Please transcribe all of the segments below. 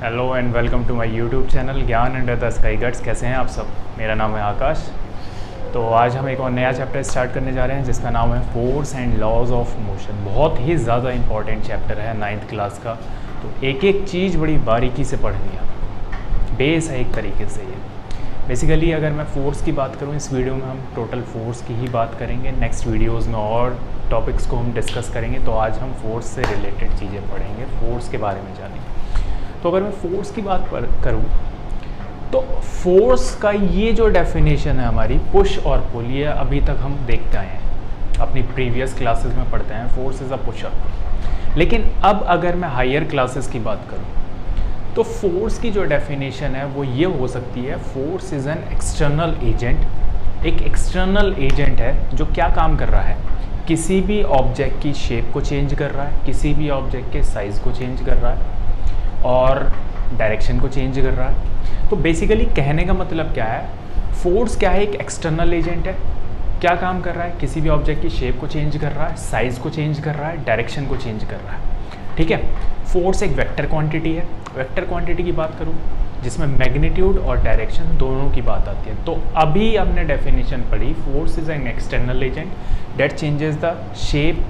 Hello and welcome to my YouTube channel Gyan under the sky guides. कैसे हैं आप सब? मेरा नाम है आकाश। तो आज हम एक और नया चैप्टर स्टार्ट करने जा रहे हैं जिसका नाम है force and laws of motion. बहुत ही ज़्यादा इंपॉर्टेंट चैप्टर है 9th क्लास का। तो एक एक चीज़ बड़ी बारीकी से पढ़नी है, बेस है एक तरीके से ये। बेसिकली अगर मैं फ़ोर्स की बात करूँ, इस वीडियो में हम टोटल फोर्स की ही बात करेंगे। नेक्स्ट वीडियोज़ में और टॉपिक्स को हम डिस्कस करेंगे। तो आज हम फोर्स से रिलेटेड चीज़ें पढ़ेंगे, फोर्स के बारे में जानेंगे। तो अगर मैं फोर्स की बात करूँ तो फोर्स का ये जो डेफिनेशन है हमारी, पुश और पुल, ये अभी तक हम देखते आए हैं, अपनी प्रीवियस क्लासेस में पढ़ते हैं। फोर्स इज़ अ पुश और पुल। लेकिन अब अगर मैं हायर क्लासेस की बात करूँ तो फोर्स की जो डेफिनेशन है वो ये हो सकती है, force is an external agent. एक एक्सटर्नल एजेंट है जो क्या काम कर रहा है, किसी भी ऑब्जेक्ट की शेप को चेंज कर रहा है, किसी भी ऑब्जेक्ट के साइज़ को चेंज कर रहा है और डायरेक्शन को चेंज कर रहा है। तो बेसिकली कहने का मतलब क्या है, फोर्स क्या है, एक एक्सटर्नल एजेंट है। क्या काम कर रहा है, किसी भी ऑब्जेक्ट की शेप को चेंज कर रहा है, साइज़ को चेंज कर रहा है, डायरेक्शन को चेंज कर रहा है। ठीक है। फोर्स एक वेक्टर क्वांटिटी है। वेक्टर क्वांटिटी की बात करूँ जिसमें मैग्नीट्यूड और डायरेक्शन दोनों की बात आती है। तो अभी हमने डेफिनेशन पढ़ी, force is an external agent that changes the shape,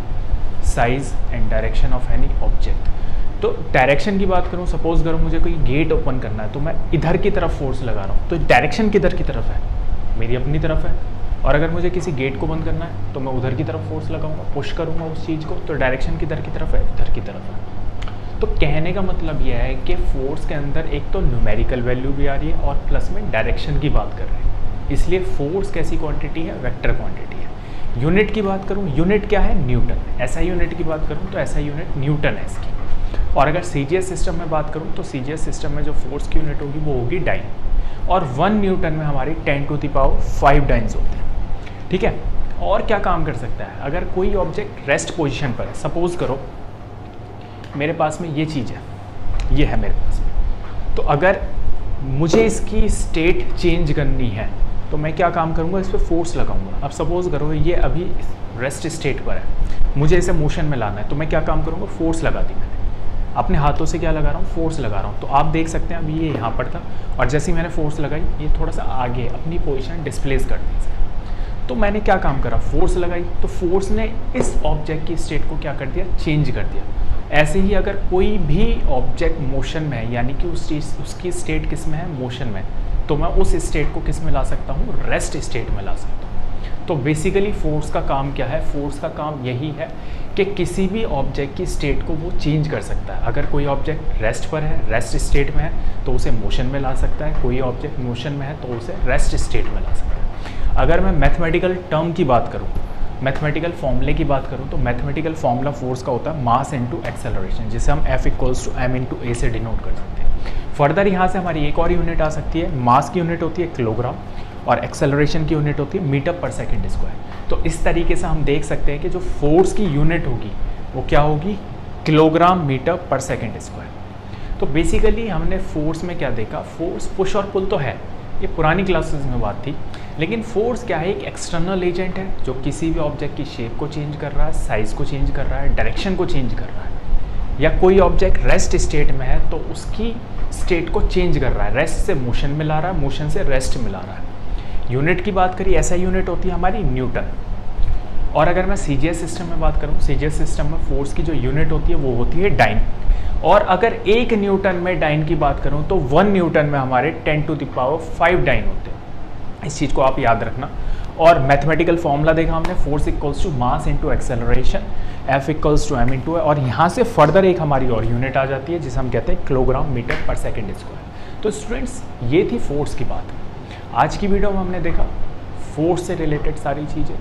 size and direction of any object. तो डायरेक्शन की बात करूँ, सपोज करो मुझे कोई गेट ओपन करना है तो मैं इधर की तरफ फोर्स लगा रहा हूँ, तो डायरेक्शन किधर की तरफ है, मेरी अपनी तरफ है। और अगर मुझे किसी गेट को बंद करना है तो मैं उधर की तरफ फोर्स लगाऊंगा, पुश करूँगा उस चीज़ को, तो डायरेक्शन किधर की तरफ है, इधर की तरफ है। तो कहने का मतलब यह है कि फोर्स के अंदर एक तो न्यूमेरिकल वैल्यू भी आ रही है और प्लस में डायरेक्शन की बात कर रहे हैं। इसलिए फोर्स कैसी क्वांटिटी है, वेक्टर क्वांटिटी है। यूनिट की बात करूँ, यूनिट क्या है, न्यूटन। ऐसा यूनिट की बात करूँ तो ऐसा यूनिट न्यूटन है इसकी। और अगर सीजीएस सिस्टम में बात करूँ तो सीजीएस सिस्टम में जो फोर्स की यूनिट होगी वो होगी डाइन। और 1 न्यूटन में हमारी 10⁵ डाइन्स होते हैं। ठीक है। और क्या काम कर सकता है, अगर कोई ऑब्जेक्ट रेस्ट पोजीशन पर है, सपोज करो मेरे पास में ये चीज़ है, ये है मेरे पास में, तो अगर मुझे इसकी स्टेट चेंज करनी है तो मैं क्या काम करूँगा, इस पर फोर्स लगाऊंगा। अब सपोज करो ये अभी रेस्ट स्टेट पर है, मुझे इसे मोशन में लाना है, तो मैं क्या काम करूँगा, फोर्स लगा दी मैंने अपने हाथों से, क्या लगा रहा हूँ, फोर्स लगा रहा हूँ। तो आप देख सकते हैं अभी ये यहाँ पर था और जैसे ही मैंने फोर्स लगाई ये थोड़ा सा आगे अपनी पोजीशन डिस्प्लेस कर दी। तो मैंने क्या काम करा, फोर्स लगाई, तो फोर्स ने इस ऑब्जेक्ट की स्टेट को क्या कर दिया, चेंज कर दिया। ऐसे ही अगर कोई भी ऑब्जेक्ट मोशन में है, यानी कि उसकी स्टेट किस में है, मोशन में, तो मैं उस स्टेट को किस में ला सकता हूँ, रेस्ट स्टेट में ला सकता हूँ। तो बेसिकली फोर्स का काम क्या है, फोर्स का काम यही है कि किसी भी ऑब्जेक्ट की स्टेट को वो चेंज कर सकता है। अगर कोई ऑब्जेक्ट रेस्ट पर है, रेस्ट स्टेट में है, तो उसे मोशन में ला सकता है। कोई ऑब्जेक्ट मोशन में है तो उसे रेस्ट स्टेट में ला सकता है। अगर मैं मैथमेटिकल टर्म की बात करूँ, मैथमेटिकल फॉर्मूले की बात करूँ, तो मैथमेटिकल फॉर्मूला फोर्स का होता है मास इनटू एक्सेलरेशन, जिसे हम F=m/a से डिनोट कर सकते हैं। फर्दर यहाँ से हमारी एक और यूनिट आ सकती है, मास की यूनिट होती है किलोग्राम और एक्सेलरेशन की यूनिट होती है मीटर/सेकंड²। तो इस तरीके से हम देख सकते हैं कि जो फोर्स की यूनिट होगी वो क्या होगी, किलोग्राम मीटर/सेकंड²। तो बेसिकली हमने फोर्स में क्या देखा, फोर्स पुश और पुल तो है, ये पुरानी क्लासेस में बात थी। लेकिन फोर्स क्या है, एक एक्सटर्नल एजेंट है जो किसी भी ऑब्जेक्ट की शेप को चेंज कर रहा है, साइज़ को चेंज कर रहा है, डायरेक्शन को चेंज कर रहा है। या कोई ऑब्जेक्ट रेस्ट स्टेट में है तो उसकी स्टेट को चेंज कर रहा है, रेस्ट से मोशन में ला रहा है, मोशन से रेस्ट में ला रहा है। यूनिट की बात करिए, ऐसा यूनिट होती है हमारी न्यूटन। और अगर मैं सीजीएस सिस्टम में बात करूँ, सीजीएस सिस्टम में फोर्स की जो यूनिट होती है वो होती है डाइन। और अगर 1 न्यूटन में डाइन की बात करूँ तो 1 न्यूटन में हमारे 10⁵ डाइन होते हैं। इस चीज़ को आप याद रखना। और मैथमेटिकल फॉर्मूला देखा हमने, force equals to mass into acceleration, F=m/a। और यहाँ से फर्दर एक हमारी और यूनिट आ जाती है जिसे हम कहते हैं किलोग्राम मीटर/सेकंड²। तो स्टूडेंट्स ये थी फोर्स की बात। आज की वीडियो में हमने देखा फोर्स से रिलेटेड सारी चीज़ें,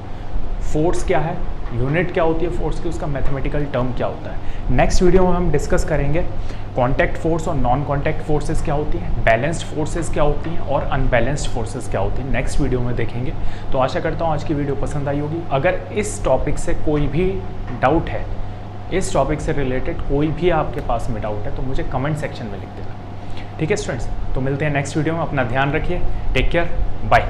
फोर्स क्या है, यूनिट क्या होती है फोर्स की, उसका मैथमेटिकल टर्म क्या होता है। नेक्स्ट वीडियो में हम डिस्कस करेंगे कॉन्टैक्ट फोर्स और नॉन कॉन्टैक्ट फोर्सेस क्या होती हैं, बैलेंस्ड फोर्सेस क्या होती हैं और अनबैलेंस्ड फोर्सेस क्या होती हैं, नेक्स्ट वीडियो में देखेंगे। तो आशा करता हूँ आज की वीडियो पसंद आई होगी। अगर इस टॉपिक से कोई भी डाउट है, इस टॉपिक से रिलेटेड कोई भी आपके पास में डाउट है तो मुझे कमेंट सेक्शन में लिख देना। ठीक है स्टूडेंट्स, तो मिलते हैं नेक्स्ट वीडियो में। अपना ध्यान रखिए, टेक केयर, बाय।